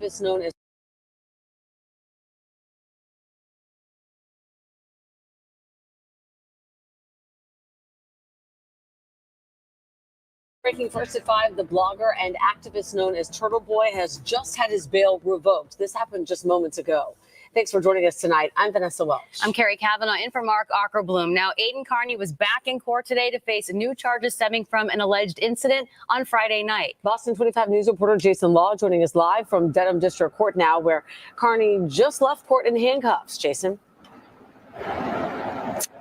activist known as Breaking first at 5, the blogger and activist known as Turtleboy has just had his bail revoked. This happened just moments ago. Thanks for joining us tonight. I'm Vanessa Welch. I'm Carrie Kavanaugh in for Mark Ackerbloom. Now, Aidan Carney was back in court today to face new charges stemming from an alleged incident on Friday night. Boston 25 News reporter Jason Law joining us live from Dedham District Court now, where Carney just left court in handcuffs. Jason?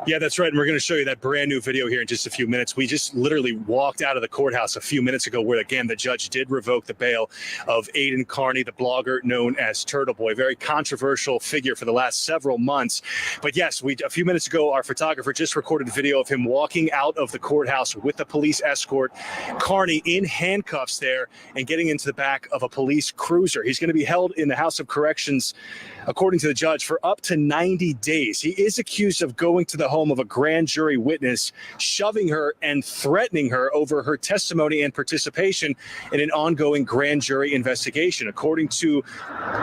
Yeah, that's right. And we're going to show you that brand new video here in just a few minutes. We just literally walked out of the courthouse a few minutes ago where, again, the judge did revoke the bail of Aidan Carney, the blogger known as Turtleboy. Very controversial figure for the last several months. But yes, a few minutes ago, our photographer just recorded a video of him walking out of the courthouse with a police escort, Carney in handcuffs there and getting into the back of a police cruiser. He's going to be held in the House of Corrections, according to the judge, for up to 90 days. He is accused of going to the home of a grand jury witness, shoving her and threatening her over her testimony and participation in an ongoing grand jury investigation. According to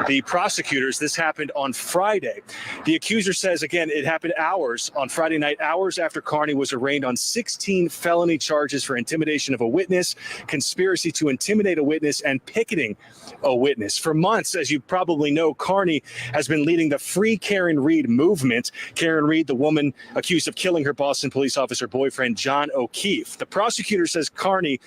the prosecutors, this happened on Friday. The accuser says, again, it happened on Friday night, hours after Carney was arraigned on 16 felony charges for intimidation of a witness, conspiracy to intimidate a witness, and picketing a witness. For months, as you probably know, Carney has been leading the Free Karen Reed movement. Karen Reed, the woman accused of killing her Boston police officer boyfriend, John O'Keefe. The prosecutor says Carney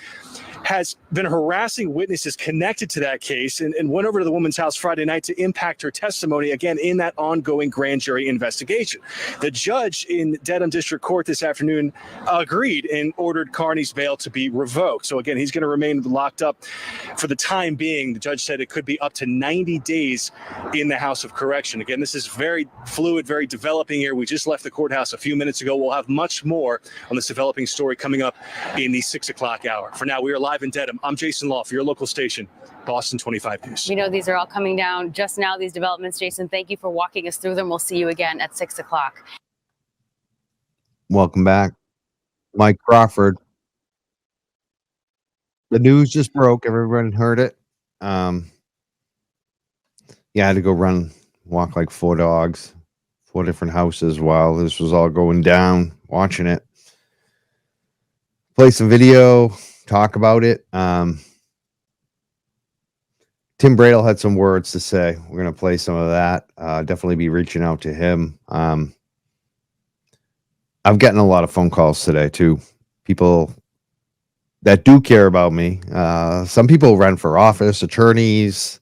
has been harassing witnesses connected to that case and went over to the woman's house Friday night to impact her testimony, again, in that ongoing grand jury investigation. The judge in Dedham District Court this afternoon agreed and ordered Carney's bail to be revoked. So, again, he's going to remain locked up for the time being. The judge said it could be up to 90 days in the House of Correction. Again, this is very fluid, very developing here. We just left the courthouse a few minutes ago. We'll have much more on this developing story coming up in the 6 o'clock hour. For now, we are live in Dedham. I'm Jason Law for your local station, Boston 25 News. We know these are all coming down just now, these developments. Jason, thank you for walking us through them. We'll see you again at 6 o'clock. Welcome back. Mike Crawford. The news just broke. Everyone heard it. Yeah, I had to go walk like 4 dogs, 4 different houses while this was all going down, watching it. Play some video, talk about it. Tim Bradle had some words to say. We're going to play some of that. Definitely be reaching out to him. I've gotten a lot of phone calls today, too. People that do care about me. Some people run for office, attorneys,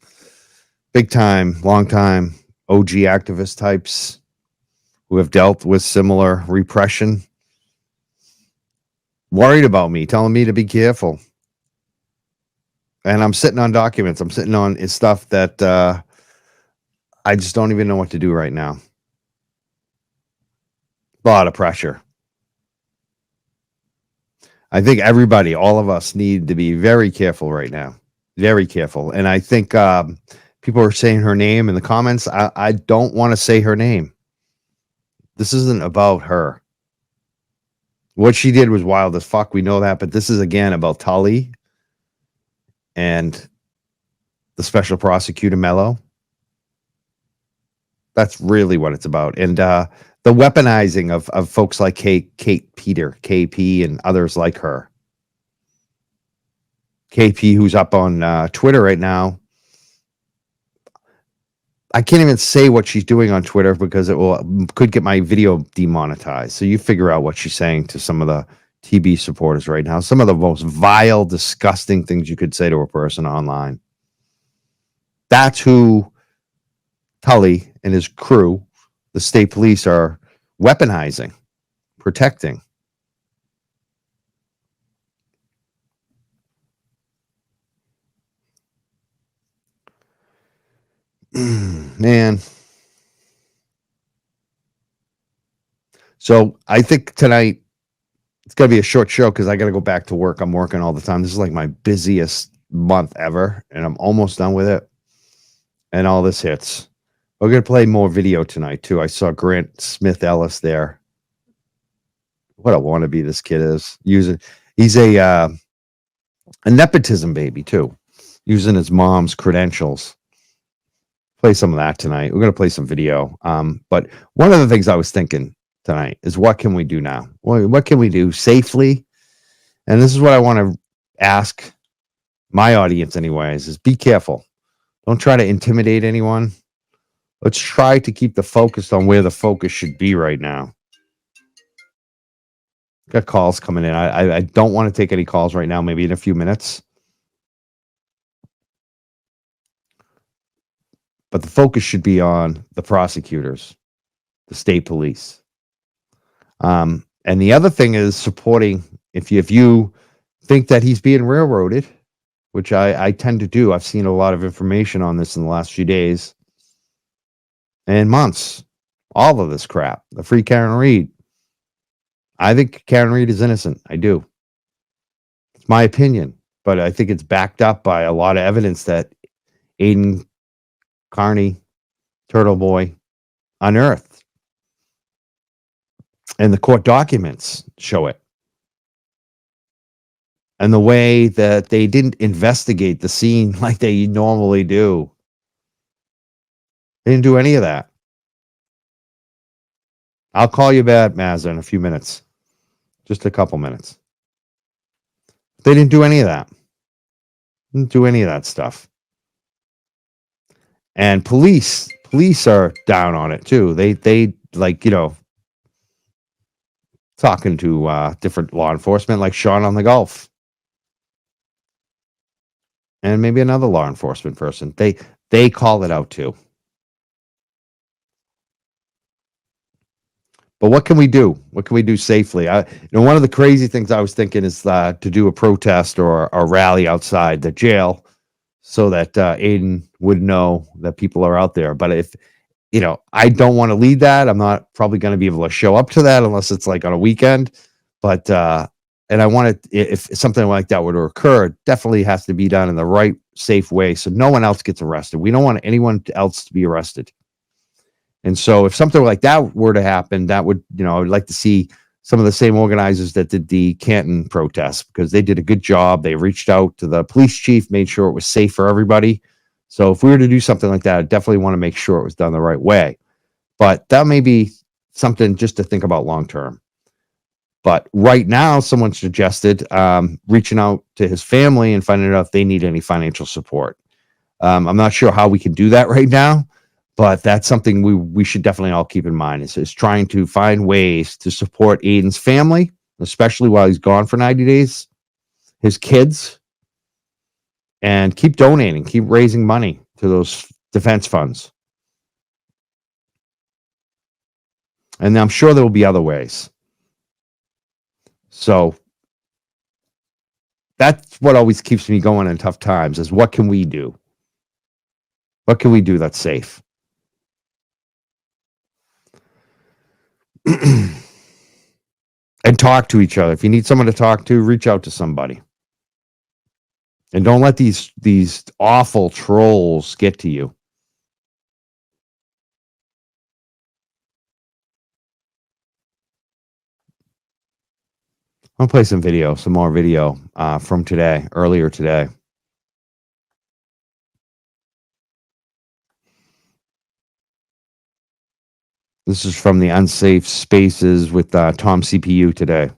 big time, long time, OG activist types who have dealt with similar repression. Worried about me, telling me to be careful. And I'm sitting on documents. I'm sitting on stuff that I just don't even know what to do right now. A lot of pressure. I think everybody, all of us, need to be very careful right now. Very careful. And I think people are saying her name in the comments. I don't want to say her name. This isn't about her. What she did was wild as fuck. We know that. But this is, again, about Tully and the special prosecutor, Mello. That's really what it's about. And the weaponizing of folks like Kate Peter, KP, and others like her. KP, who's up on Twitter right now. I can't even say what she's doing on Twitter because could get my video demonetized. So you figure out what she's saying to some of the TB supporters right now. Some of the most vile, disgusting things you could say to a person online. That's who Tully and his crew, the state police, are weaponizing, protecting. Man. So I think tonight it's going to be a short show because I got to go back to work. I'm working all the time. This is like my busiest month ever, and I'm almost done with it. And all this hits. We're going to play more video tonight, too. I saw Grant Smith Ellis there. What a wannabe this kid is. He's a nepotism baby, too. Using his mom's credentials play some of that tonight. We're going to play some video. But one of the things I was thinking tonight is, what can we do now? What can we do safely? And this is what I want to ask my audience anyways, is be careful. Don't try to intimidate anyone. Let's try to keep the focus on where the focus should be right now. Got calls coming in. I don't want to take any calls right now, maybe in a few minutes. But the focus should be on the prosecutors, the state police. And the other thing is supporting, if you think that he's being railroaded, which I tend to do. I've seen a lot of information on this in the last few days and months. All of this crap. The free Karen Reed. I think Karen Reed is innocent. I do. It's my opinion. But I think it's backed up by a lot of evidence that Aiden Carney, Turtleboy, unearthed. And the court documents show it. And the way that they didn't investigate the scene like they normally do. They didn't do any of that. I'll call you back, Mazza, in a few minutes. Just a couple minutes. They didn't do any of that. Didn't do any of that stuff. And police are down on it too. They like, talking to different law enforcement, like Sean on the Gulf. And maybe another law enforcement person. They call it out too. But what can we do? What can we do safely? One of the crazy things I was thinking is to do a protest or a rally outside the jail so that Aiden would know that people are out there. But if, I don't want to lead that. I'm not probably going to be able to show up to that unless it's like on a weekend. But, and I want to, if something like that were to occur, it definitely has to be done in the right, safe way so no one else gets arrested. We don't want anyone else to be arrested. And so if something like that were to happen, that would, I would like to see some of the same organizers that did the Canton protest, because they did a good job. They reached out to the police chief, made sure it was safe for everybody. So if we were to do something like that, I definitely want to make sure it was done the right way. But that may be something just to think about long term. But right now, someone suggested reaching out to his family and finding out if they need any financial support. I'm not sure how we can do that right now. But that's something we should definitely all keep in mind, is trying to find ways to support Aiden's family, especially while he's gone for 90 days, his kids, and keep donating, keep raising money to those defense funds. And I'm sure there will be other ways. So that's what always keeps me going in tough times, is what can we do? What can we do that's safe? And talk to each other. If you need someone to talk to, reach out to somebody. And don't let these awful trolls get to you. I'll play some more video from earlier today. This is from the Unsafe Spaces with Tom CPU today.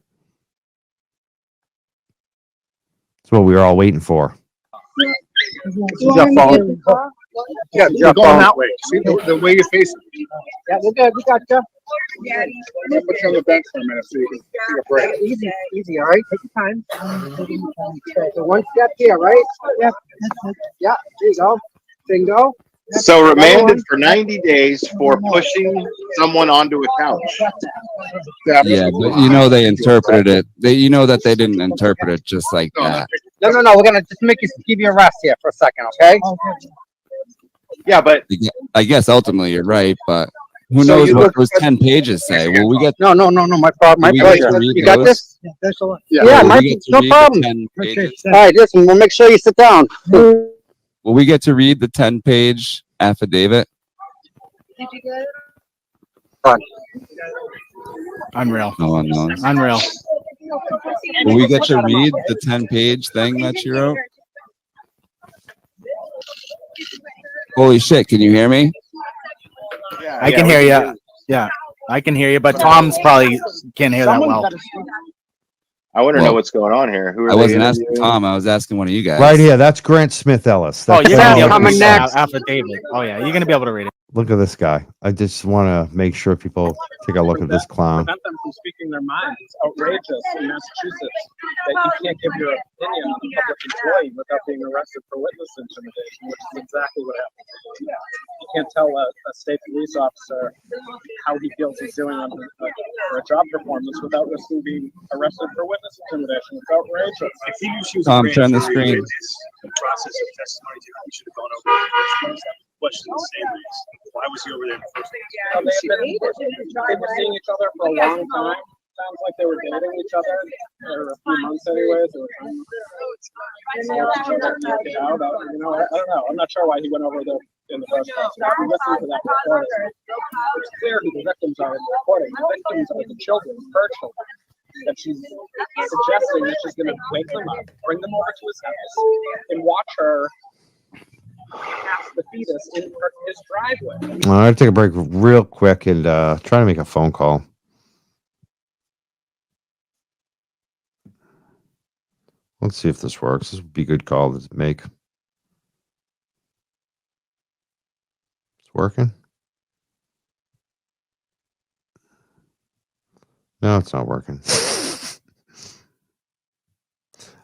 That's what we were all waiting for. Yeah, you're going that way. See the way you're facing. Yeah, we're good. We got you. I'm gonna put you on the bench for a minute so you can take a break. Easy, all right? Take your time. So one step here, right? Yeah. Yeah, there you go. Bingo. So remanded for 90 days for pushing someone onto a couch. Yeah, but they interpreted it. That they didn't interpret it just like that. No. We're gonna just give you a rest here for a second, okay? Yeah, but I guess ultimately you're right, but who knows what those 10 pages say? Well, we get No. My problem. You got this? Yeah, no problem. All right, listen. We'll make sure you sit down. Will we get to read the 10-page affidavit? Did you get it? Unreal. No one knows. Unreal. Will we get to read the 10-page thing that you wrote? Holy shit! Can you hear me? I can hear you. Yeah, I can hear you, but Tom's probably can't hear that well. I want to know Well, what's going on here. Who are I they wasn't asking interviewing? Tom. I was asking one of you guys. Right here, that's Grant Smith Ellis. Oh, That's you're gonna be able to coming read next. that affidavit. Oh yeah, you're gonna be able to read it. Look at this guy. I just want to make sure people take a look at this clown. Prevent them from speaking their minds. It's outrageous in Massachusetts that you can't give your opinion on a public employee without being arrested for witness intimidation, which is exactly what happened. You can't tell a state police officer how he feels he's doing on for a job performance without risking being arrested for witness intimidation. It's outrageous. If he knew she was Tom, a turn the grand screen. jury witness, the process of testimony, he should have gone over it in the first place. Question the same reason. Why was he over there in the first place? They were seeing each other for a long time. Sounds like they were dating each other for a few months anyways. They were trying to work it out. I don't know. I'm not sure why he went over there in the first place. If you listen to that recording, it's clear who the victims are in the recording. The victims are the children, her children. And she's suggesting that she's going to wake them up, bring them over to his house, and watch her pass the fetus in his driveway. I'm going to take a break real quick and try to make a phone call. Let's see if this works. This would be a good call to make. It's working? No, it's not working.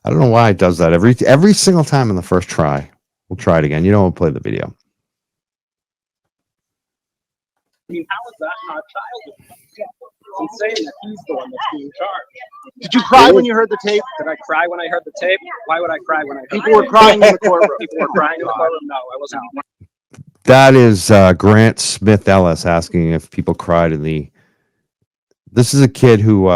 I don't know why it does that every single time in the first try. We'll try it again. We'll play the video. I mean, how is that not childish? It's insane that he's the one that's being charged. Did you cry when you heard the tape? Did I cry when I heard the tape? Why would I cry when I heard People were crying in the courtroom. People were crying in the courtroom. No, I wasn't. That is Grant Smith Ellis asking if people cried in the. This is a kid who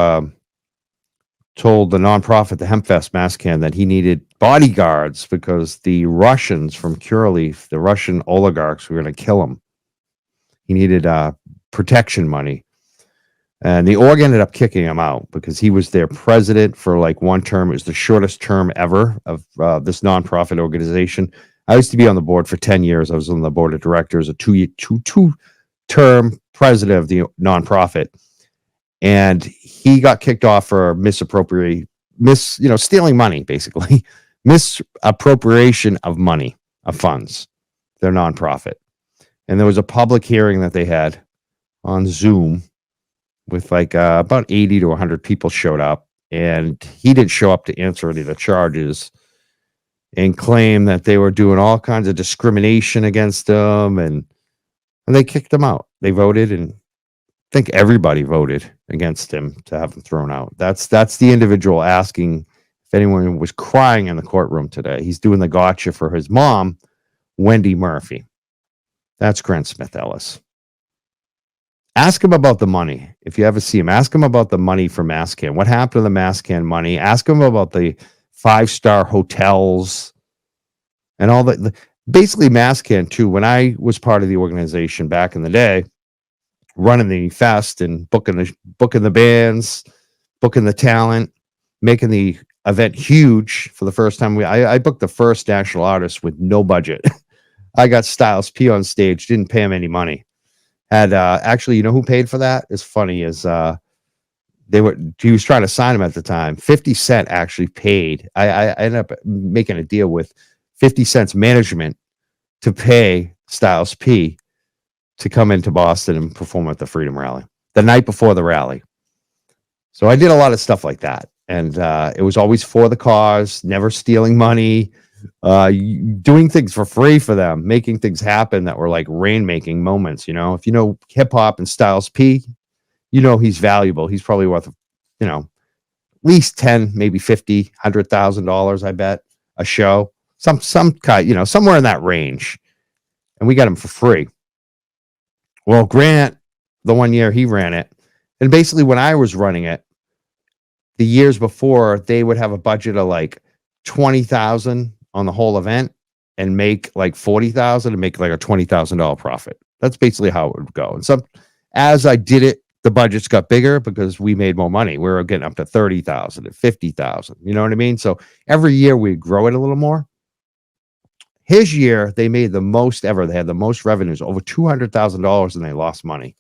told the nonprofit, the Hempfest Masscan, that he needed bodyguards because the Russians from Curaleaf, the Russian oligarchs, were going to kill him. He needed protection money. And the org ended up kicking him out because he was their president for like one term. It was the shortest term ever of this nonprofit organization. I used to be on the board for 10 years. I was on the board of directors, a two-term president of the nonprofit. And he got kicked off for stealing money, basically. Misappropriation of money, of funds, their nonprofit. And there was a public hearing that they had on Zoom with like about 80 to 100 people showed up. And he didn't show up to answer any of the charges and claim that they were doing all kinds of discrimination against him. And they kicked him out. They voted, and I think everybody voted against him to have him thrown out. That's the individual asking if anyone was crying in the courtroom today. He's doing the gotcha for his mom, Wendy Murphy. That's Grant Smith Ellis. Ask him about the money. If you ever see him, ask him about the money for Masscan. What happened to the Masscan money? Ask him about the 5-star hotels and all that. Basically, Masscan, too, when I was part of the organization back in the day, running the fest and booking the bands, booking the talent, making the event huge for the first time. I booked the first national artist with no budget. I got Styles P on stage, didn't pay him any money. Had actually, you know who paid for that? It's funny, he was trying to sign him at the time. 50 Cent actually paid. I ended up making a deal with 50 Cent's management to pay Styles P to come into Boston and perform at the Freedom Rally the night before the rally. So I did a lot of stuff like that. And it was always for the cause, never stealing money, doing things for free for them, making things happen that were like rainmaking moments. If you know hip hop and Styles P, he's valuable. He's probably worth, at least 10, maybe 50, $100,000, I bet, a show. Some kind, somewhere in that range. And we got him for free. Well, Grant, the one year he ran it, and basically when I was running it, the years before, they would have a budget of like 20,000 on the whole event and make like 40,000 and make like a $20,000 profit. That's basically how it would go. And as I did it, the budgets got bigger because we made more money. We were getting up to 30,000 and 50,000. You know what I mean? So every year we grow it a little more. His year, they made the most ever. They had the most revenues, over $200,000, and they lost money.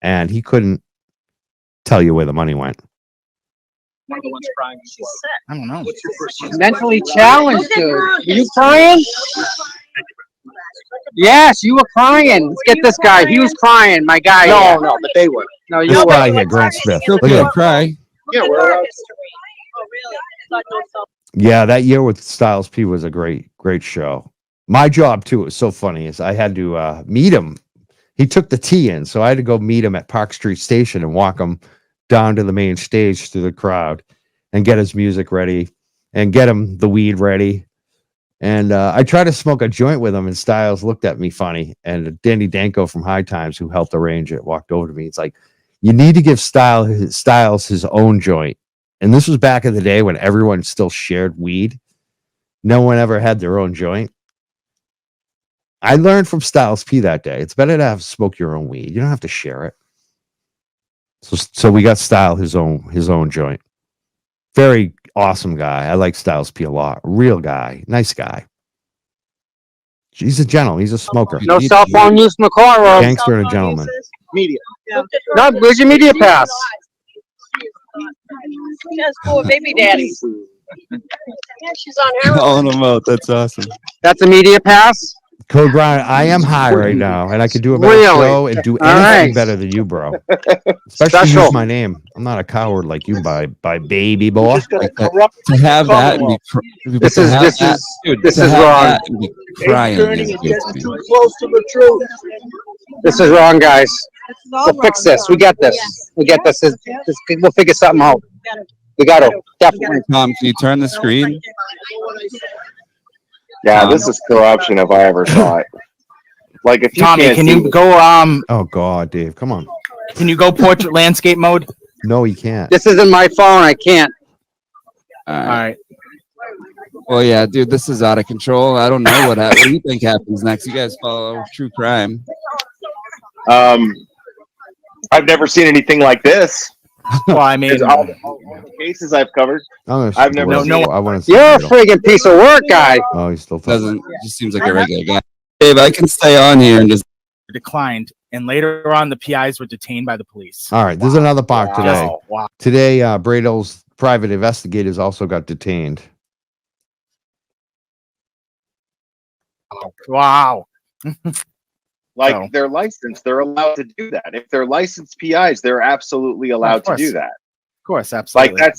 And he couldn't tell you where the money went. I don't know. Mentally challenged, dude. Were you crying? Yes, you were crying. Let's get this guy. He was crying, my guy. No, but they were. No, you This were. guy here, Grant Smith. Still Look at can't him. cry. Yeah, we're allowed. Yeah, that year with Styles P was a great show. My job too, it was so funny, is I had to meet him. He took the T in, so I had to go meet him at Park Street Station and walk him down to the main stage to the crowd and get his music ready and get him the weed ready. And I tried to smoke a joint with him, and Styles looked at me funny. And Danny Danko from High Times, who helped arrange it, walked over to me. It's like, you need to give Styles his own joint. And this was back in the day when everyone still shared weed. No one ever had their own joint. I learned from Styles P that day. It's better to smoke your own weed. You don't have to share it. So we got Style his own joint. Very awesome guy. I like Styles P a lot. Real guy. Nice guy. He's a gentleman. He's a smoker. No cell phone use in the courtroom. Gangster and a gentleman. Media. No, where's your media pass? She has 4 baby daddies. Yeah, she's on heroin. Calling them out. That's awesome. That's a media pass? Code Brian, I am high right now, and I could do a better Really? show and do All anything right. better than you, bro. Especially Special. use my name. I'm not a coward like you, by baby boy. To have that and be This is dude, this to is have wrong. that and be crying is good. Close to the truth. This is wrong, guys. We'll fix this. We get this. We get this. We'll figure something out. We got to definitely. Tom, can you turn the screen? Yeah, this is corruption if I ever saw it. Like if you Tommy, can't can see you go? Oh God, Dave, come on. Can you go portrait landscape mode? No, he can't. This isn't my phone. I can't. All All right. right. Well, yeah, dude, this is out of control. I don't know what do you think happens next? You guys follow true crime. I've never seen anything like this. Well, I mean, There's all the cases I've covered. I've never No, seen no. it. I want to. you're a friggin' piece of work, guy. Oh, he's still talking. Doesn't just seems like a regular guy. Dave, I can stay on here and just Declined, and later on, the PIs were detained by the police. All right, there's another part today. Wow. Today, Brado's private investigators also got detained. Wow. Like So- they're licensed, they're allowed to do that. If they're licensed PIs, they're absolutely allowed to do that. Of course, absolutely. Like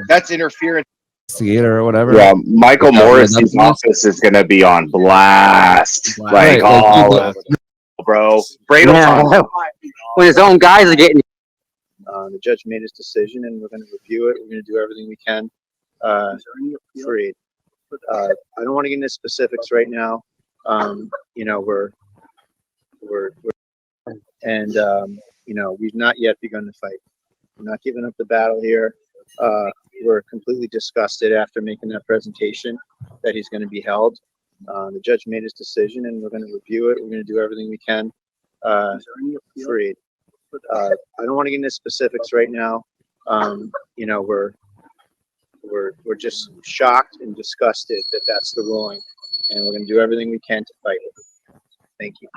that's interference. investigator or whatever. Yeah, Michael Yeah, Morris's that's- office is going to be on blast. Right, Like, like, all dude, over the bro. Brado Yeah. When his own guys are getting. The judge made his decision, and we're going to review it. We're going to do everything we can. Free. I don't want to get into specifics right now. You know, we're and you know, we've not yet begun to fight. We're not giving up the battle here. We're completely disgusted after making that presentation that he's going to be held. The judge made his decision, and we're going to review it. We're going to do everything we can. Free. I don't want to get into specifics right now. You know, we're just shocked and disgusted that that's the ruling, and we're going to do everything we can to fight it. Thank you.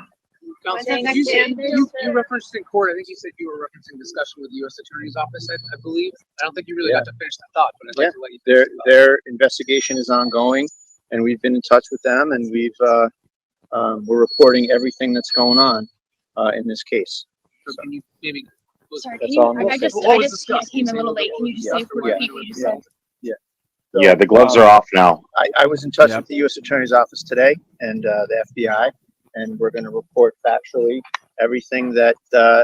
You referenced in court. I think you said you were referencing discussion with the U.S. Attorney's Office. I believe. I don't think you really got to finish that thought, but I'd like to let you. Their investigation is ongoing, and we've been in touch with them, and we're reporting everything that's going on in this case. So can you maybe? Sorry, That's can you, all I'm I just came a little late. Can you just say repeat what you just said? Yeah, the gloves are off now. I was in touch with the U.S. Attorney's Office today and the FBI, and we're going to report factually everything that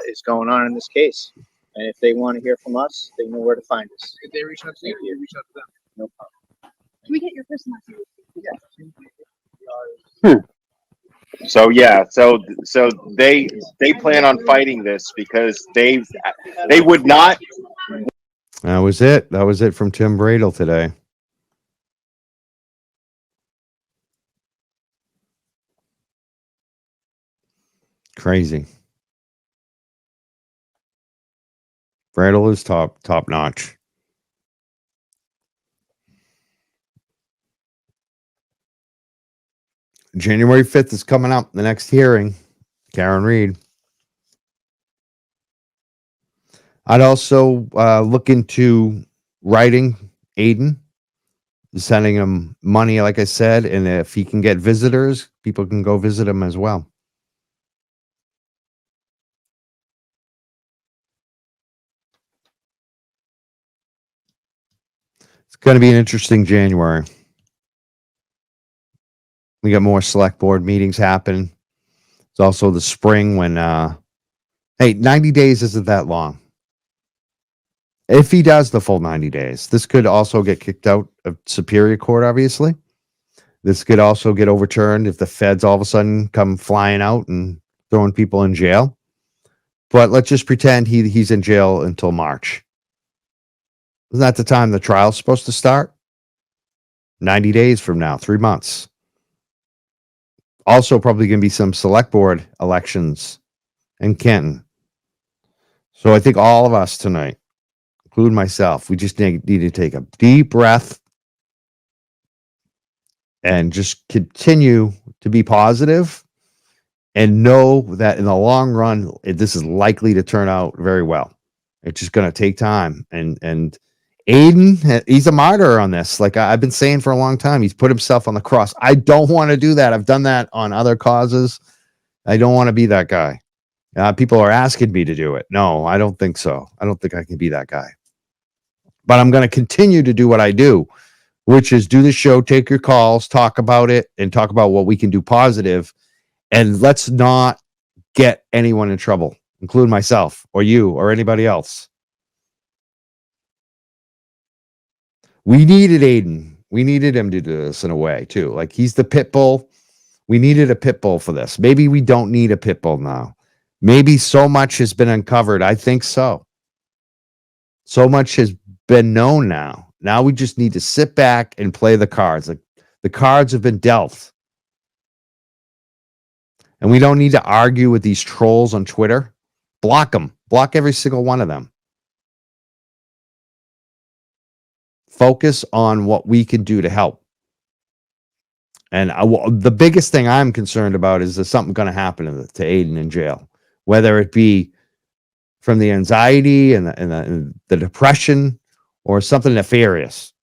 is going on in this case. And if they want to hear from us, they know where to find us. If they reach out to you, you reach out to them. No problem. Can we get your personal So yeah, so they plan on fighting this because they would not. That was it. That was it from Tim Bradle today. Crazy. Bradle is top notch. January 5th is coming up. The next hearing, Karen Reed. I'd also look into writing Aiden, sending him money, like I said, and if he can get visitors, people can go visit him as well. It's going to be an interesting January. We got more select board meetings happening. It's also the spring when, hey, 90 days isn't that long. If he does the full 90 days, this could also get kicked out of Superior Court, obviously. This could also get overturned if the feds all of a sudden come flying out and throwing people in jail. But let's just pretend he's in jail until March. Isn't that the time the trial's supposed to start? 90 days from now, 3 months. Also, probably going to be some select board elections in Canton. So I think all of us tonight, including myself, we just need to take a deep breath and just continue to be positive and know that in the long run, this is likely to turn out very well. It's just going to take time. And Aiden, he's a martyr on this. Like I've been saying for a long time, he's put himself on the cross. I don't want to do that. I've done that on other causes. I don't want to be that guy. People are asking me to do it. No, I don't think so. I don't think I can be that guy. But I'm going to continue to do what I do, which is do the show, take your calls, talk about it, and talk about what we can do positive. And let's not get anyone in trouble, including myself or you or anybody else. We needed Aiden. We needed him to do this in a way, too. Like, he's the pit bull. We needed a pit bull for this. Maybe we don't need a pit bull now. Maybe so much has been uncovered. I think so. So much has been known now. Now we just need to sit back and play the cards. Like, the cards have been dealt. And we don't need to argue with these trolls on Twitter. Block them. Block every single one of them. Focus on what we can do to help. And the biggest thing I'm concerned about is there's something going to happen to Aiden in jail, whether it be from the anxiety and the depression or something nefarious.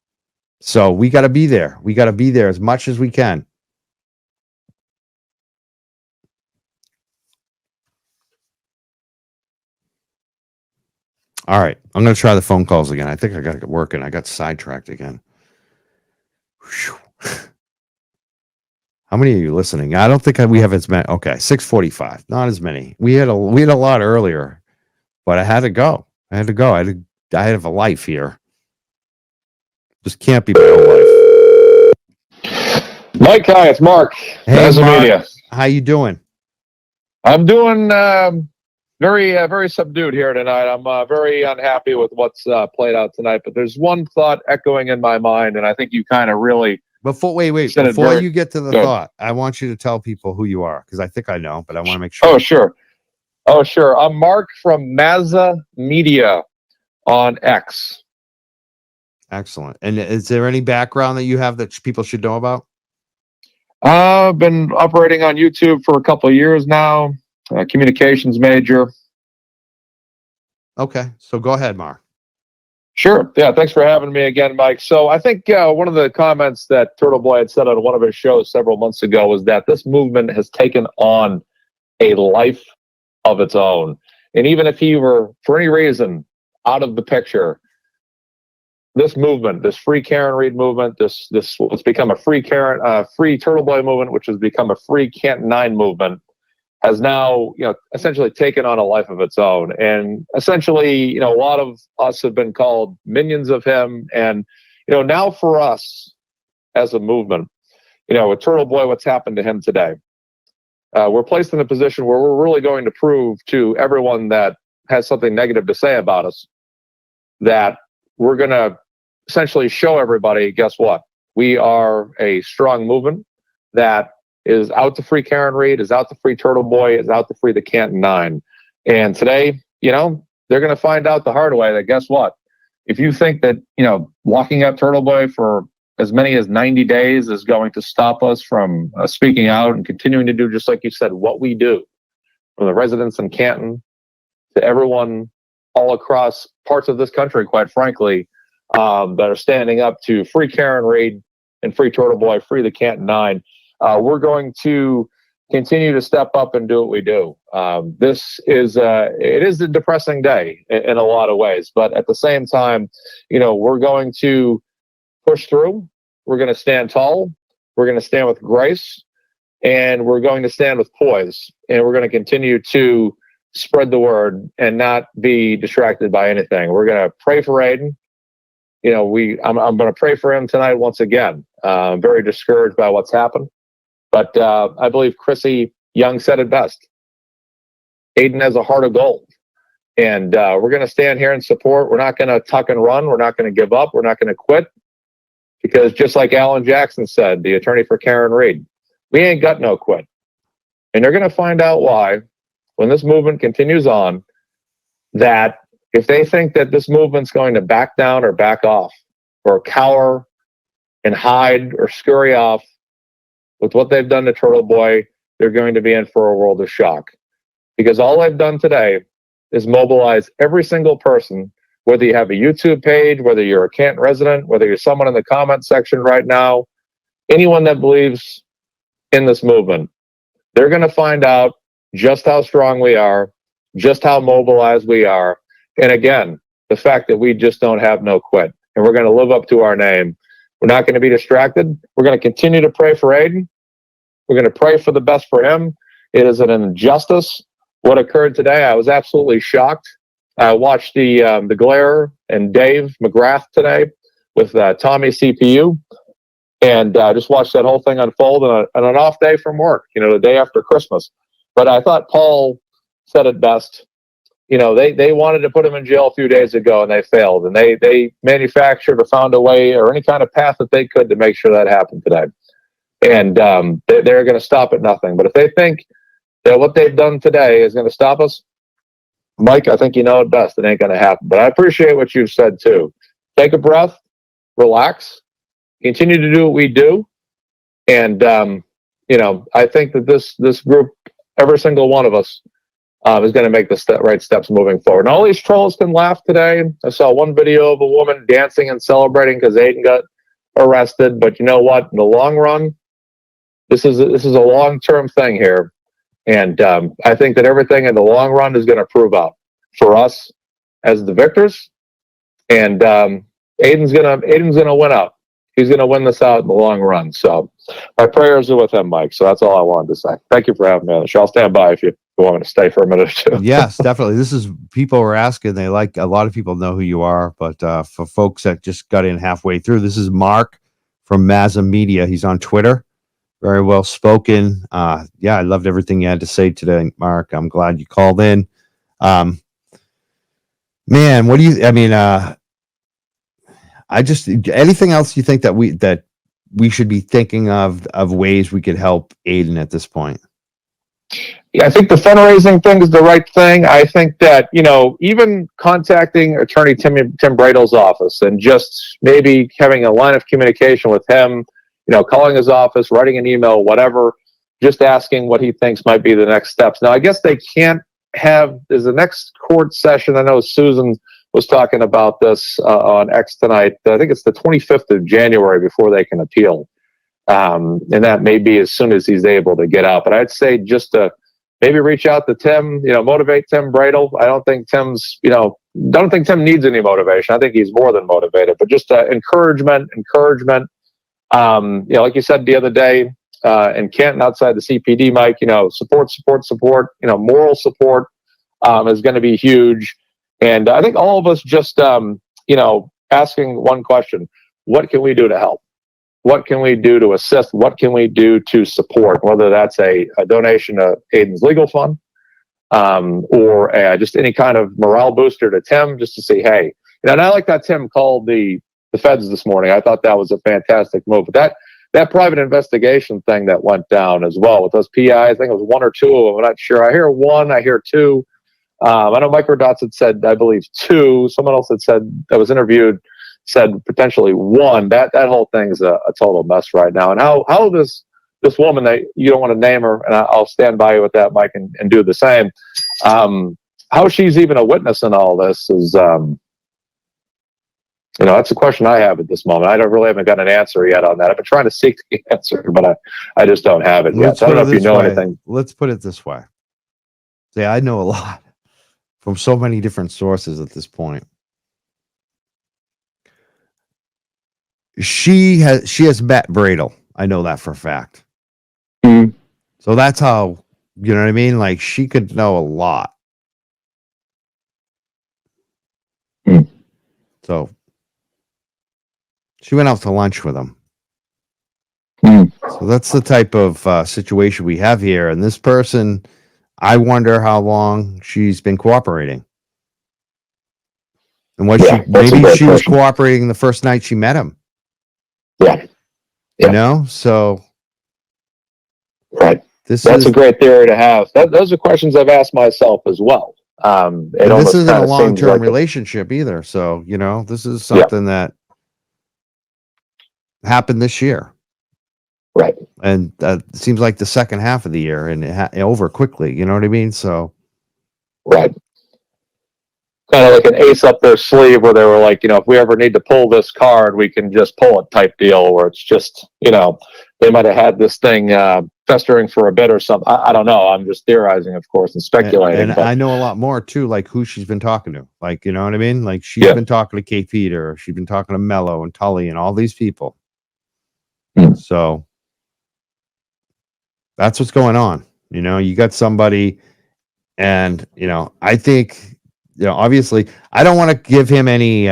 So we got to be there. We got to be there as much as we can. All right. I'm going to try the phone calls again. I think I got to get working. I got sidetracked again. Whew. How many are you listening? I don't think we have as many. Okay, 645. Not as many. We had a lot earlier, but I had to go. I have a life here. Just can't be my whole life. Mike, hi, it's Mark. Hey, Mark. Media. How you doing? I'm doing very subdued here tonight. I'm very unhappy with what's played out tonight, but there's one thought echoing in my mind, and I think you kind of really... Before you get to the thought, I want you to tell people who you are, because I think I know, but I want to make sure. Oh, sure. I'm Mark from Mazza Media on X. Excellent. And is there any background that you have that people should know about? I've been operating on YouTube for a couple of years now. Communications major. Okay, so go ahead, Mark. Sure. Yeah, thanks for having me again, Mike. So I think one of the comments that Turtleboy had said on one of his shows several months ago was that this movement has taken on a life of its own. And even if he were, for any reason, out of the picture, this movement, this free Karen Reed movement, this what's become a free Turtleboy movement, which has become a free Canton 9 movement, has now, essentially taken on a life of its own. And essentially, a lot of us have been called minions of him. And, now for us as a movement, with Turtleboy, what's happened to him today, we're placed in a position where we're really going to prove to everyone that has something negative to say about us that we're going to essentially show everybody, guess what? We are a strong movement that is out to free Karen Reed, is out to free Turtleboy, is out to free the Canton 9. And today, they're going to find out the hard way that, guess what? If you think that, locking up Turtleboy for as many as 90 days is going to stop us from speaking out and continuing to do, just like you said, what we do, from the residents in Canton to everyone all across parts of this country, quite frankly, that are standing up to free Karen Reed and free Turtleboy, free the Canton Nine. We're going to continue to step up and do what we do. This is it is a depressing day in a lot of ways, but at the same time, we're going to push through. We're going to stand tall. We're going to stand with grace, and we're going to stand with poise, and we're going to continue to spread the word and not be distracted by anything. We're going to pray for Aiden. I'm going to pray for him tonight once again. I'm very discouraged by what's happened, but I believe Chrissy Young said it best. Aiden has a heart of gold, and we're going to stand here and support. We're not going to tuck and run. We're not going to give up. We're not going to quit, because just like Alan Jackson said, the attorney for Karen Reed, we ain't got no quit. And they're going to find out why, when this movement continues on, that if they think that this movement's going to back down or back off or cower and hide or scurry off with what they've done to Turtleboy, they're going to be in for a world of shock. Because all I've done today is mobilize every single person, whether you have a YouTube page, whether you're a Canton resident, whether you're someone in the comment section right now, anyone that believes in this movement, they're going to find out just how strong we are, just how mobilized we are. And again, the fact that we just don't have no quit, and we're going to live up to our name. We're not going to be distracted. We're going to continue to pray for Aiden. We're going to pray for the best for him. It is an injustice what occurred today. I was absolutely shocked. I watched the Glare and Dave McGrath today with Tommy CPU, and just watched that whole thing unfold on an off day from work, the day after Christmas. But I thought Paul said it best. They wanted to put him in jail a few days ago, and they failed. And they manufactured or found a way or any kind of path that they could to make sure that happened today. And they're going to stop at nothing. But if they think that what they've done today is going to stop us, Mike, I think you know it best. It ain't going to happen. But I appreciate what you've said, too. Take a breath, relax, continue to do what we do. And, I think that this group, every single one of us, is going to make the right steps moving forward. And all these trolls can laugh today. I saw one video of a woman dancing and celebrating because Aiden got arrested. But you know what? In the long run, this is a long-term thing here. And I think that everything in the long run is going to prove out for us as the victors. And Aiden's gonna win out. He's going to win this out in the long run. So my prayers are with him, Mike. So that's all I wanted to say. Thank you for having me on the show. I'll stand by if you want me to stay for a minute or two. Yes, definitely. This is, people were asking, a lot of people know who you are, but for folks that just got in halfway through, this is Mark from Mazza Media. He's on Twitter. Very well spoken. I loved everything you had to say today, Mark. I'm glad you called in. Man, what do you, anything else you think that we should be thinking of ways we could help Aiden at this point? Yeah, I think the fundraising thing is the right thing. I think that, even contacting attorney Tim Bradle's office and just maybe having a line of communication with him, calling his office, writing an email, whatever, just asking what he thinks might be the next steps. Now, I guess they can't there's the next court session. I know Susan was talking about this on X tonight. I think it's the 25th of January before they can appeal. And that may be as soon as he's able to get out. But I'd say just to maybe reach out to Tim, motivate Tim Bradle. I don't think Tim needs any motivation. I think he's more than motivated, but just encouragement. Like you said the other day, in Canton outside the CPD, Mike, support, moral support, is going to be huge. And I think all of us just, asking one question: what can we do to help? What can we do to assist? What can we do to support? Whether that's a donation to Aiden's legal fund, or just any kind of morale booster to Tim, just to say, hey, and I like that Tim called the feds this morning. I thought that was a fantastic move. But that private investigation thing that went down as well with those PIs, I think it was one or two of them. I'm not sure. I hear one, I hear two. I know Microdots had said, I believe, two. Someone else had said that was interviewed said potentially one. That whole thing's a total mess right now. And how this woman that you don't want to name her, and I'll stand by you with that, Mike, and do the same. How she's even a witness in all this is, that's a question I have at this moment. I haven't got an answer yet on that. I've been trying to seek the answer, but I just don't have it yet. So I don't know if you know anything. Let's put it this way. See, I know a lot from so many different sources at this point. She has met Bradle. I know that for a fact. Mm. So that's how, you know what I mean? Like, she could know a lot. Mm. So she went out to lunch with him. Mm. So that's the type of situation we have here. And this person, I wonder how long she's been cooperating. And what maybe she was cooperating the first night she met him. Yeah. You know? So right. That's a great theory to have. Those are questions I've asked myself as well. This isn't a long-term relationship either. So, this is something that happened this year. Right. And it seems like the second half of the year and over quickly. You know what I mean? So. Right. Kind of like an ace up their sleeve where they were like, if we ever need to pull this card, we can just pull it type deal, where it's just, they might have had this thing festering for a bit or something. I don't know. I'm just theorizing, of course, and speculating. And I know a lot more too, like who she's been talking to. Like, you know what I mean? Like she's been talking to Kate Peter. She's been talking to Mello and Tully and all these people. Mm. So that's what's going on. You got somebody, and, I think, obviously, I don't want to give him any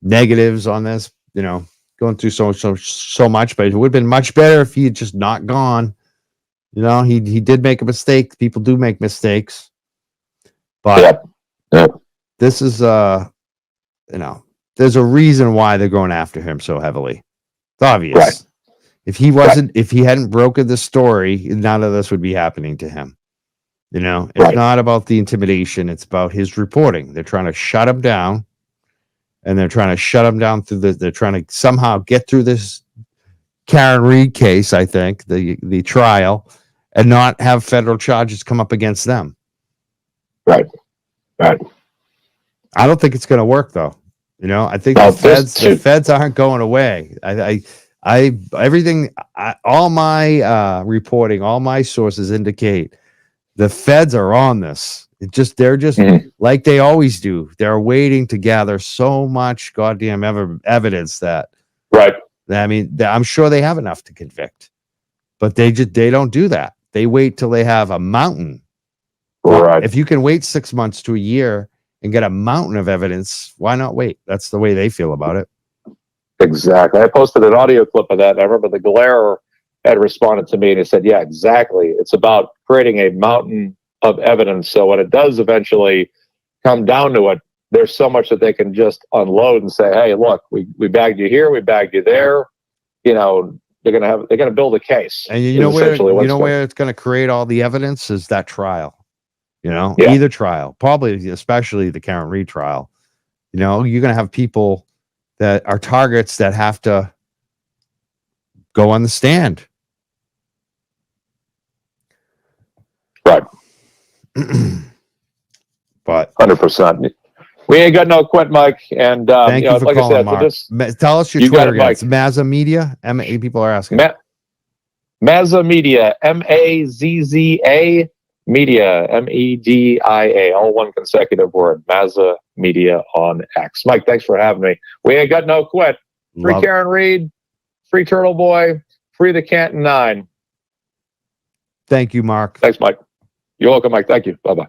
negatives on this, going through so much, but it would have been much better if he had just not gone. He did make a mistake. People do make mistakes. But this is, there's a reason why they're going after him so heavily. It's obvious. Right. If he hadn't broken the story, none of this would be happening to him. It's not about the intimidation. It's about his reporting. They're trying to shut him down, and they're trying to shut him down they're trying to somehow get through this Karen Reed case, I think, the trial, and not have federal charges come up against them. Right. Right. I don't think it's going to work, though. I think the feds aren't going away. All my reporting, all my sources indicate the feds are on this. They're just like they always do. They're waiting to gather so much goddamn evidence that. Right. I mean, I'm sure they have enough to convict, but they don't do that. They wait till they have a mountain. Right. If you can wait 6 months to a year and get a mountain of evidence, why not wait? That's the way they feel about it. Exactly. I posted an audio clip of that. And I remember the Galera had responded to me and he said, yeah, exactly. It's about creating a mountain of evidence. So when it does eventually come down to it, there's so much that they can just unload and say, hey, look, we bagged you here, we bagged you there. They're gonna build a case. And where it's gonna create all the evidence is that trial. Either trial, probably especially the Karen Reed trial. You're gonna have people that are targets that have to go on the stand. Right. But 100%. We ain't got no quit, Mike. And thank you for like calling, I said, Mark. Tell us your Twitter again. It's Mazza Media. People are asking. Mazza Media. Mazza Media. MEDIA. All one consecutive word. Mazza Media on X. Mike, thanks for having me. We ain't got no quit. Free Karen Reed. Free Turtleboy. Free the Canton 9. Thank you, Mark. Thanks, Mike. You're welcome, Mike. Thank you. Bye-bye.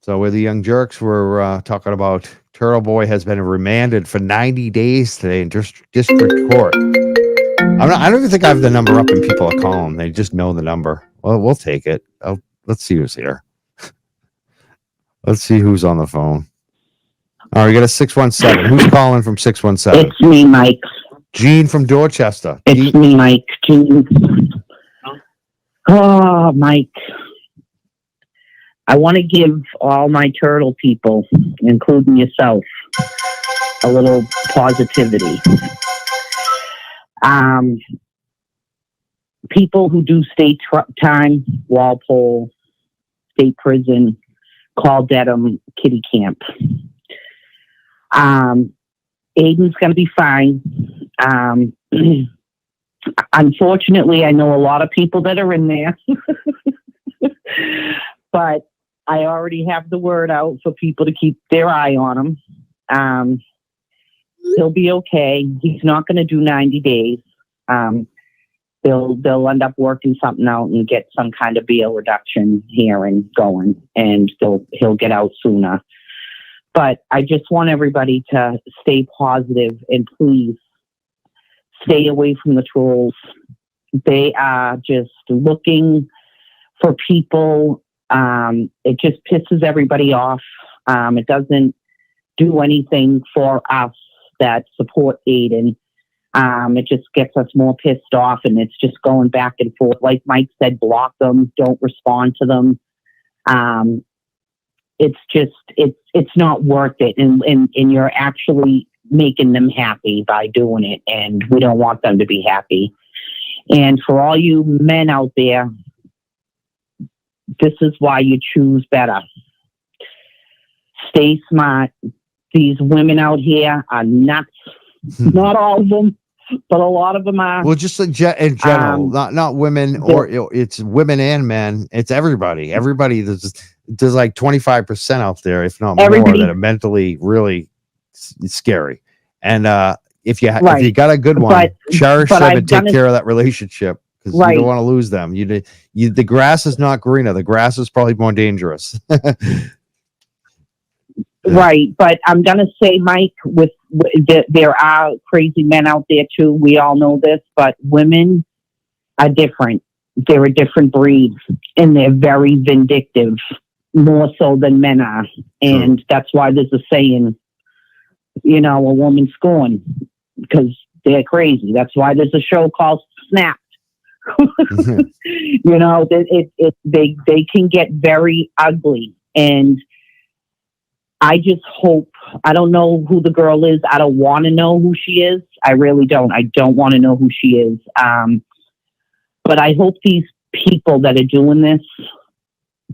So with the Young Jerks, we're talking about Turtleboy has been remanded for 90 days today in district court. I don't even think I have the number up and people are calling. They just know the number. Well, we'll take it. Let's see who's here. Let's see who's on the phone. All right, we got a 617. Who's calling from 617? It's me, Mike. Gene from Dorchester. It's me, Mike. Gene. Oh, Mike. I want to give all my turtle people, including yourself, a little positivity. People who do state time, Walpole, state prison, call Dedham, kitty camp. Aiden's going to be fine. Unfortunately, I know a lot of people that are in there, but I already have the word out for people to keep their eye on him. He'll be okay. He's not going to do 90 days. They'll end up working something out and get some kind of bail reduction here and going, and he'll get out sooner. But I just want everybody to stay positive and please stay away from the trolls. They are just looking for people. It just pisses everybody off. It doesn't do anything for us that support Aiden. It just gets us more pissed off, and it's just going back and forth. Like Mike said, block them, don't respond to them. It's not worth it. And you're actually making them happy by doing it. And we don't want them to be happy. And for all you men out there, this is why you choose better. Stay smart. These women out here are nuts. Not all of them, but a lot of them are. Well, just in general, not women, or it's women and men. It's everybody. Everybody. There's like 25% out there, if not more, that are mentally really scary. And if you got a good one, cherish them and take care of that relationship, because you don't want to lose them. The grass is not greener. The grass is probably more dangerous. Right, but I'm gonna say, Mike, there are crazy men out there too. We all know this, but women are different. They're a different breed, and they're very vindictive, more so than men are. And that's why there's a saying, a woman scorned, because they're crazy. That's why there's a show called Snapped. They can get very ugly, and I just hope, I don't know who the girl is. I don't want to know who she is. I really don't. I don't want to know who she is. But I hope these people that are doing this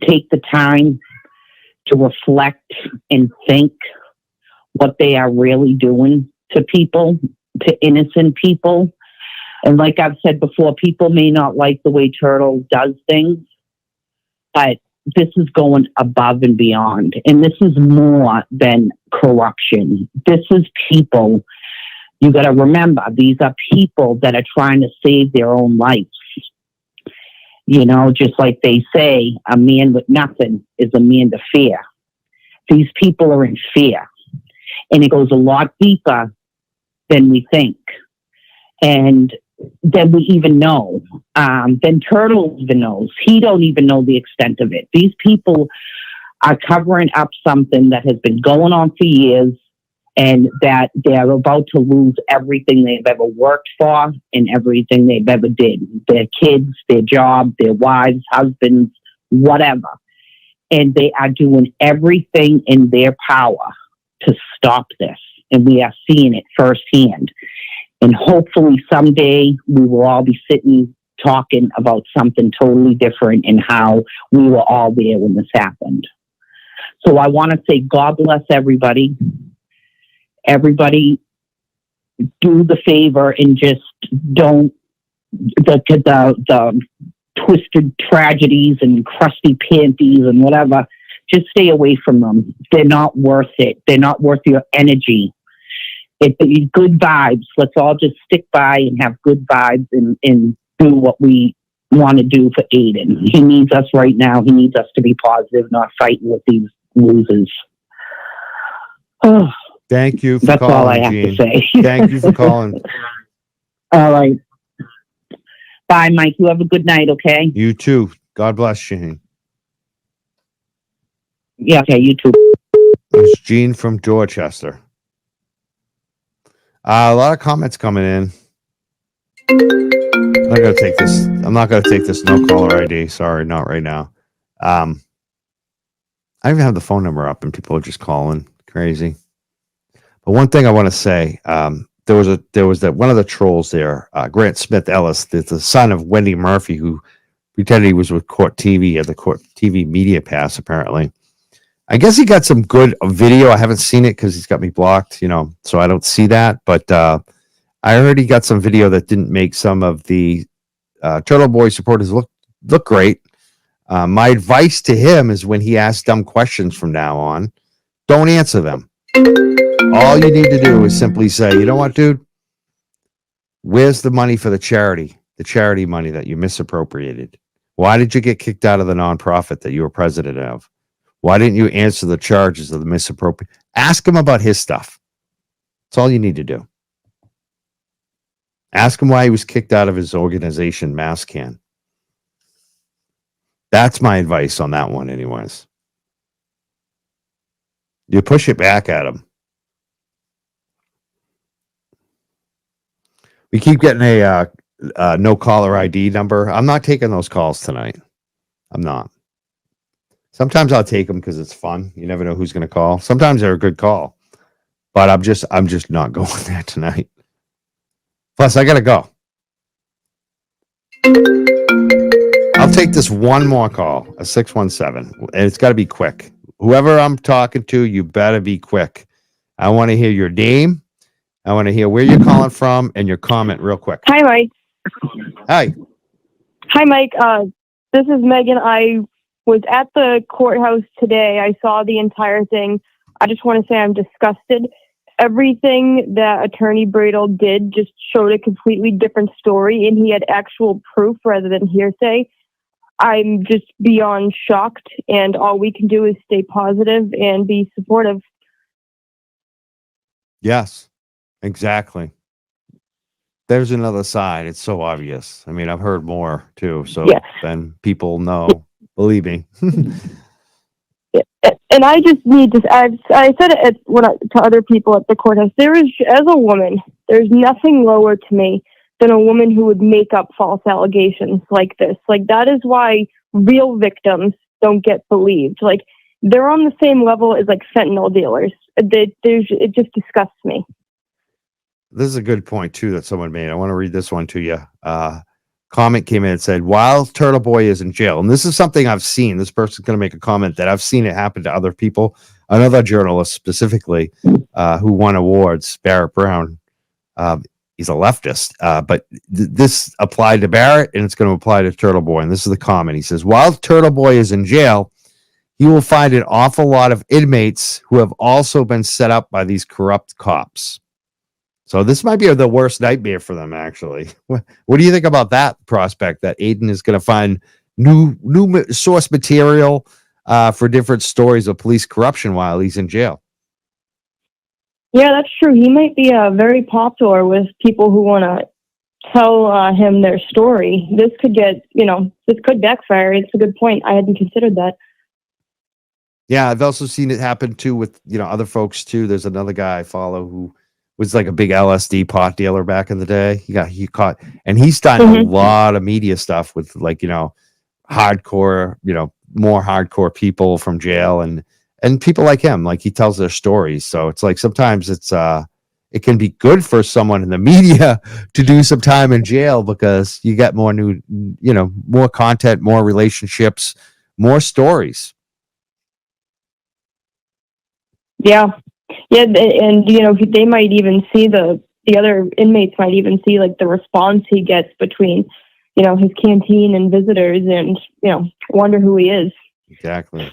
take the time to reflect and think what they are really doing to people, to innocent people. And like I've said before, people may not like the way Turtle does things, but this is going above and beyond. And this is more than corruption. This is people. You got to remember, these are people that are trying to save their own lives. Just like they say, a man with nothing is a man to fear. These people are in fear. And it goes a lot deeper than we think. And than we even know. Then Turtle even knows. He don't even know the extent of it. These people are covering up something that has been going on for years, and that they're about to lose everything they've ever worked for and everything they've ever did. Their kids, their job, their wives, husbands, whatever. And they are doing everything in their power to stop this. And we are seeing it firsthand. And hopefully someday we will all be sitting talking about something totally different and how we were all there when this happened. So I want to say God bless everybody. Everybody do the favor and just don't the twisted tragedies and crusty panties and whatever. Just stay away from them. They're not worth it. They're not worth your energy. It's good vibes. Let's all just stick by and have good vibes and do what we want to do for Aiden. He needs us right now. He needs us to be positive, not fighting with these losers. Oh, thank you for that's calling, all I have Gene. to say. Thank you for calling. All right. Bye, Mike. You have a good night, okay? You too. God bless, Gene. Yeah, okay, you too. It's Gene from Dorchester. A lot of comments coming in. I'm not gonna take this no caller ID. Sorry, not right now. I even have the phone number up and people are just calling. Crazy. But one thing I want to say, there was that one of the trolls there, Grant Smith Ellis, the son of Wendy Murphy, who pretended he was with Court TV at the Court TV Media Pass. Apparently, I guess he got some good video. I haven't seen it because he's got me blocked, so I don't see that. But I heard he got some video that didn't make some of the Turtle Boy supporters look great. My advice to him is when he asks dumb questions from now on, don't answer them. All you need to do is simply say, you know what, dude? Where's the money for the charity money that you misappropriated? Why did you get kicked out of the nonprofit that you were president of? Why didn't you answer the charges of the misappropriation? Ask him about his stuff. That's all you need to do. Ask him why he was kicked out of his organization, Masscan. That's my advice on that one, anyways. You push it back at him. We keep getting a no caller ID number. I'm not taking those calls tonight. I'm not. Sometimes I'll take them because it's fun. You never know who's going to call. Sometimes they're a good call, but I'm just not going there tonight. Plus, I got to go. I'll take this one more call, a 617, and it's got to be quick. Whoever I'm talking to, you better be quick. I want to hear your name. I want to hear where you're calling from and your comment real quick. Hi, Mike. Hi. Hi, Mike. This is Megan. I was at the courthouse today. I saw the entire thing. I just want to say I'm disgusted. Everything that Attorney Bradel did just showed a completely different story, and he had actual proof rather than hearsay. I'm just beyond shocked, and all we can do is stay positive and be supportive. Yes, exactly. There's another side. It's so obvious. I mean, I've heard more too. So then people know. Believe me. And I just need to. I said it to other people at the courthouse. As a woman, there's nothing lower to me than a woman who would make up false allegations like this. Like, that is why real victims don't get believed. Like, they're on the same level as like fentanyl dealers. It just disgusts me. This is a good point too that someone made. I want to read this one to you. Comment came in and said, while Turtleboy is in jail, and this is something I've seen, this person's going to make a comment that I've seen it happen to other people, another journalist specifically, who won awards, Barrett Brown. He's a leftist, but this applied to Barrett and it's going to apply to Turtleboy. And this is the comment. He says, while Turtleboy is in jail, you will find an awful lot of inmates who have also been set up by these corrupt cops. So this might be the worst nightmare for them, actually. What do you think about that prospect, that Aiden is going to find new source material for different stories of police corruption while he's in jail? Yeah, that's true. He might be very popular with people who want to tell him their story. This could this could backfire. It's a good point. I hadn't considered that. Yeah, I've also seen it happen too with other folks too. There's another guy I follow who was like a big LSD pot dealer back in the day. He caught, and he's done a lot of media stuff with hardcore, more hardcore people from jail and people like him. Like, he tells their stories. So it's like sometimes it can be good for someone in the media to do some time in jail because you get more more content, more relationships, more stories. Yeah. Yeah, and they might even see the other inmates might even see like the response he gets between his canteen and visitors, and wonder who he is. Exactly.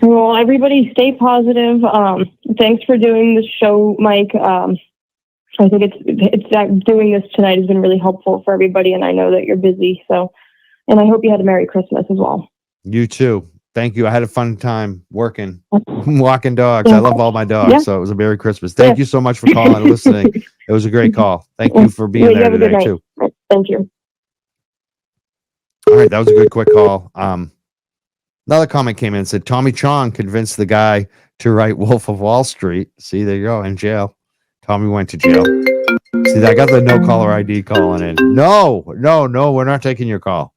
Well, everybody stay positive. Thanks for doing this show, Mike. I think it's that doing this tonight has been really helpful for everybody, and I know that you're busy. So, and I hope you had a Merry Christmas as well. You too. Thank you. I had a fun time walking dogs. I love all my dogs. So it was a Merry Christmas. Thank you so much for calling and listening. It was a great call. Thank you for being there today too. Thank you. All right. That was a good quick call. Another comment came in and said, Tommy Chong convinced the guy to write Wolf of Wall Street. See, there you go, in jail. Tommy went to jail. See, I got the no caller ID calling in. No, we're not taking your call.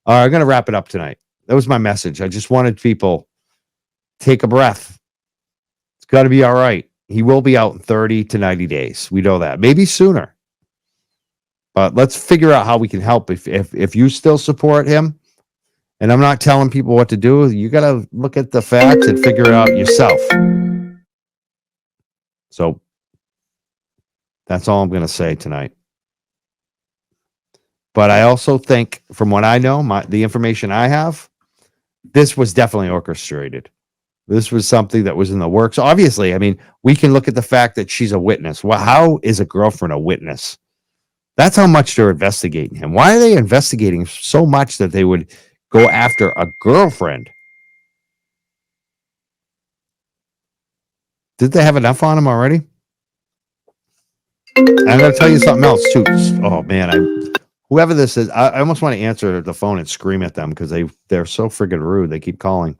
All right, I'm going to wrap it up tonight. That was my message. I just wanted people take a breath. It's got to be all right. He will be out in 30 to 90 days. We know that. Maybe sooner. But let's figure out how we can help. If you still support him, and I'm not telling people what to do, you got to look at the facts and figure it out yourself. So that's all I'm going to say tonight. But I also think, from what I know, the information I have, this was definitely orchestrated. This was something that was in the works. Obviously, I mean, we can look at the fact that she's a witness. Well, how is a girlfriend a witness? That's how much they're investigating him. Why are they investigating so much that they would go after a girlfriend? Did they have enough on him already? I'm going to tell you something else, too. Oh, man. Whoever this is, I almost want to answer the phone and scream at them because they're so friggin' rude. They keep calling.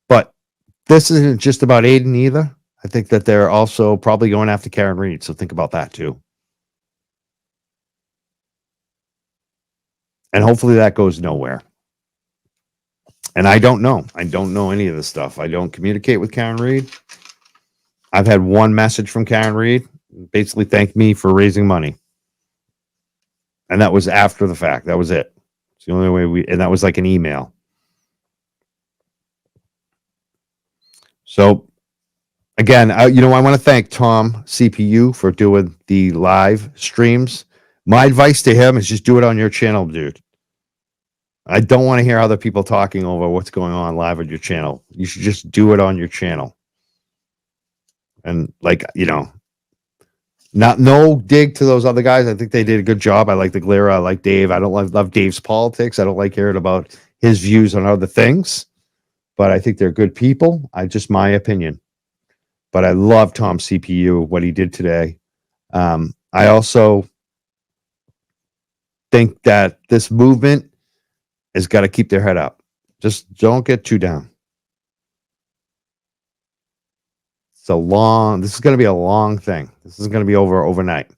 But this isn't just about Aiden either. I think that they're also probably going after Karen Reed. So think about that, too. And hopefully that goes nowhere. And I don't know. I don't know any of this stuff. I don't communicate with Karen Reed. I've had one message from Karen Reed, basically thanked me for raising money. And that was after the fact. That was it. It's the only way and that was like an email. So again, I want to thank Tom CPU for doing the live streams. My advice to him is just do it on your channel, dude. I don't want to hear other people talking over what's going on live on your channel. You should just do it on your channel. And no dig to those other guys. I think they did a good job. I like the Glera. I like Dave. I don't love Dave's politics. I don't like hearing about his views on other things, but I think they're good people. Just my opinion. But I love Tom CPU, what he did today. I also think that this movement has got to keep their head up. Just don't get too down. This is going to be a long thing. This is going to be over overnight.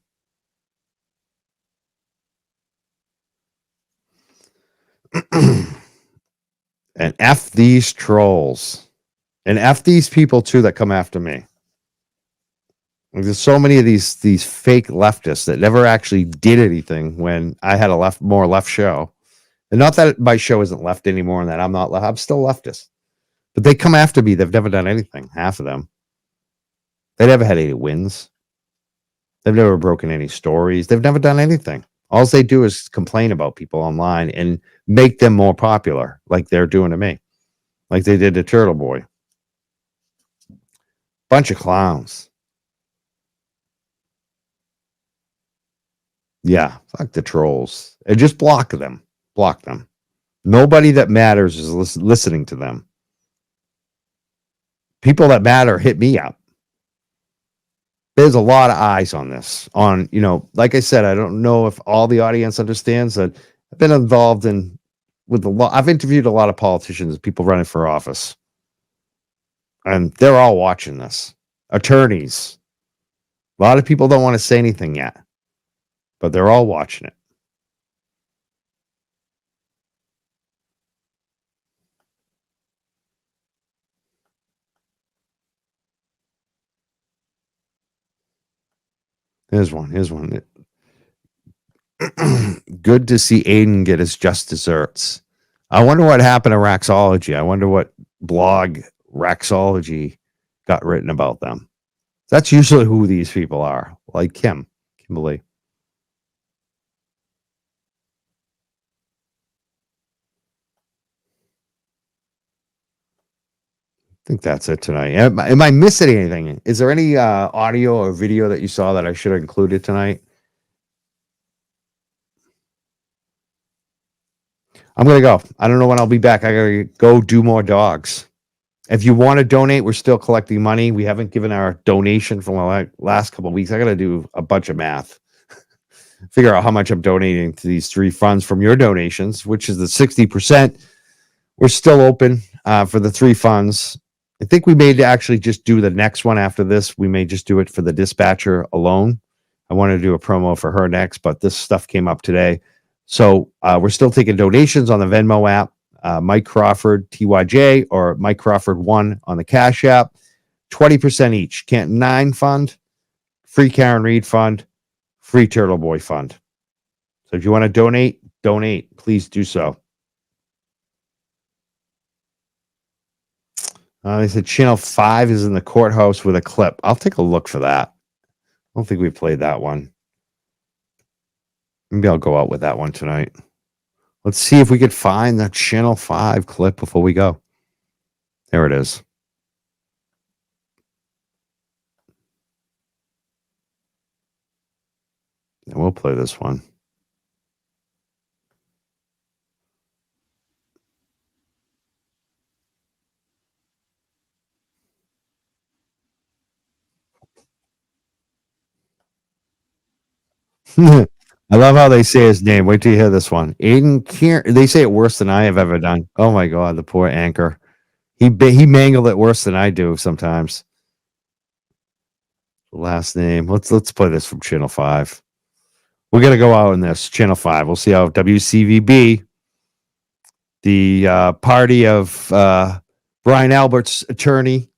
And F these trolls. And F these people too that come after me. There's so many of these fake leftists that never actually did anything when I had a more left show. And not that my show isn't left anymore and that I'm not left. I'm still leftist. But they come after me. They've never done anything. Half of them. They never had any wins. They've never broken any stories. They've never done anything. All they do is complain about people online and make them more popular, like they're doing to me. Like they did to Turtleboy. Bunch of clowns. Yeah, fuck the trolls. And just block them. Block them. Nobody that matters is listening to them. People that matter hit me up. There's a lot of eyes on this. Like I said, I don't know if all the audience understands that I've been involved I've interviewed a lot of politicians, people running for office. And they're all watching this. Attorneys. A lot of people don't want to say anything yet. But they're all watching it. Here's one. Good to see Aiden get his just desserts. I wonder what happened to Raxology. I wonder what blog Raxology got written about them. That's usually who these people are, like Kimberly. I think that's it tonight. Am I missing anything? Is there any audio or video that you saw that I should have included tonight? I'm going to go. I don't know when I'll be back. I got to go do more dogs. If you want to donate, we're still collecting money. We haven't given our donation from the last couple of weeks. I got to do a bunch of math. Figure out how much I'm donating to these three funds from your donations, which is the 60%. We're still open for the three funds. I think we may actually just do the next one after this. We may just do it for the dispatcher alone. I wanted to do a promo for her next, but this stuff came up today. So we're still taking donations on the Venmo app. Mike Crawford, TYJ, or Mike Crawford 1 on the Cash App. 20% each. Canton 9 fund, free Karen Reed fund, free Turtleboy fund. So if you want to donate, please do so. They said Channel 5 is in the courthouse with a clip. I'll take a look for that. I don't think we played that one. Maybe I'll go out with that one tonight. Let's see if we could find that Channel 5 clip before we go. There it is. And we'll play this one. I love how they say his name. Wait till you hear this one. Aiden Kieran. They say it worse than I have ever done. Oh my God, the poor anchor. He mangled it worse than I do sometimes. Last name. Let's play this from Channel 5. We're gonna go out in this Channel 5. We'll see how WCVB, the party of Brian Albert's attorney.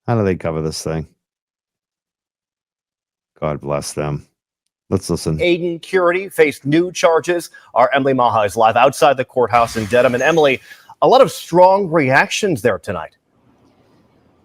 How do they cover this thing? God bless them. Let's listen. Aiden Curity faced new charges. Our Emily Maha is live outside the courthouse in Dedham. And Emily, a lot of strong reactions there tonight.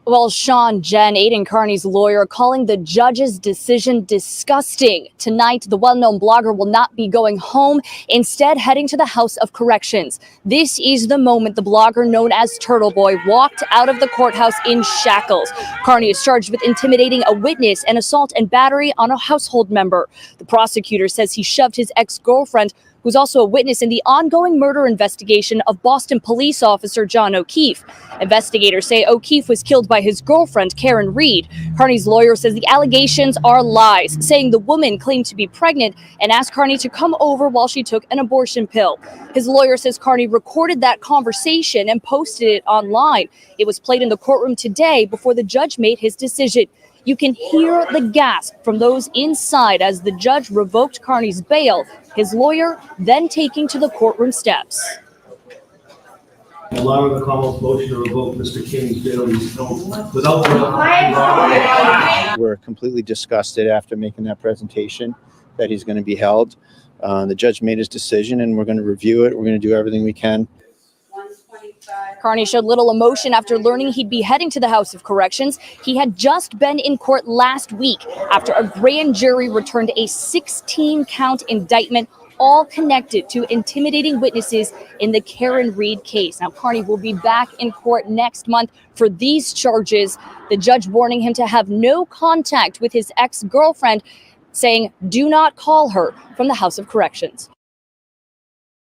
Well, Sean, Jen, Aiden Carney's lawyer, calling the judge's decision disgusting. Tonight, the well-known blogger will not be going home, instead heading to the House of Corrections. This is the moment the blogger known as Turtleboy walked out of the courthouse in shackles. Carney is charged with intimidating a witness and assault and battery on a household member. The prosecutor says he shoved his ex-girlfriend, who's also a witness in the ongoing murder investigation of Boston police officer John O'Keefe. Investigators say O'Keefe was killed by his girlfriend, Karen Reed. Carney's lawyer says the allegations are lies, saying the woman claimed to be pregnant and asked Carney to come over while she took an abortion pill. His lawyer says Carney recorded that conversation and posted it online. It was played in the courtroom today before the judge made his decision. You can hear the gasp from those inside as the judge revoked Carney's bail, his lawyer then taking to the courtroom steps. Allowing the Commonwealth motion to revoke Mr. King's bail without. We're completely disgusted after making that presentation that he's going to be held. The judge made his decision and we're going to review it. We're going to do everything we can. Carney showed little emotion after learning he'd be heading to the House of Corrections. He had just been in court last week after a grand jury returned a 16-count indictment, all connected to intimidating witnesses in the Karen Reed case. Now, Carney will be back in court next month for these charges. The judge warning him to have no contact with his ex-girlfriend, saying, do not call her from the House of Corrections.